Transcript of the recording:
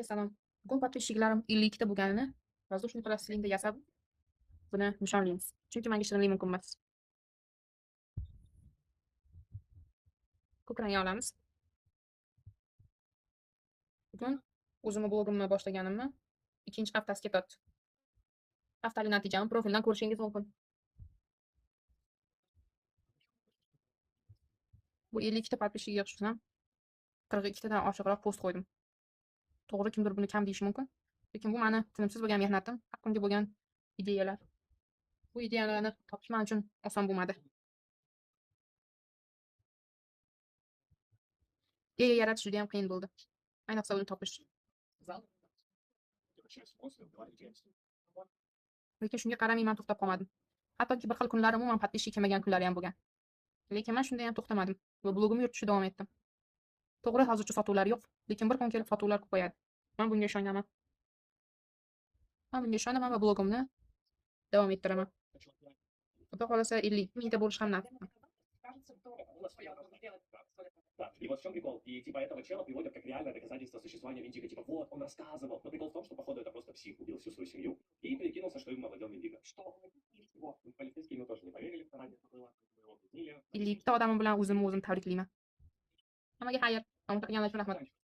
Barchaga salom. Bugun podpischiklarim 52 ta bo'lganini воздушный plastilинda yasab, buni nishonlaymiz. Chunki menga shirinlik mumkin emas. Ko'k rang olamiz. Bugun o'zimni blogimni boshlaganimni ikkinchi haftasiga o'tdi. Haftalik natijamni profildan ko'rishingiz mumkin. Bu 52 ta podpischiga xususan 42 tadan oshiqroq post qo'ydim. To'g'ri, kimdir buni kam deyishi mumkin. Lekin bu meni tinimsiz bo'lgan mehnatim, haqqimga bo'lgan ideyalar. Bu ideyalarni topish men uchun oson bo'lmadi. Ideya yaratish juda ham qiyin bo'ldi. Ayniqsa uni topish. Lekin shunga qaramay men to'xtab qolmadim. Hattoki bir xil kunlar umuman podpischi kelmagan kunlar ham bo'lgan. Lekin men shunda ham to'xtamadim va blogimni yuritishga davom etdim. To'g'ri, hozircha sotuvlar yo'q, lekin bir kun kelib sotuvlar ko'payadi. Men bunga ishonaman. Va blogimni davom ettiraman. Xudo xolasa 50 mingta bo'lish ham nasib. Да, и вот в чем прикол. И типа этого чела приводят как реальное доказательство существования Виндиго. Типа вот, он рассказывал. Но прикол в том, что походу это просто псих убил всю свою семью и прикинулся, что им овладел Виндиго. Что? Вот. Полицейские ему тоже не поверили. Ранее было, его обвинили. 50 ta odamim bilan o'zimni o'zim tabriklayman. Hammaga xayr. Omon qilganlar uchun rahmat.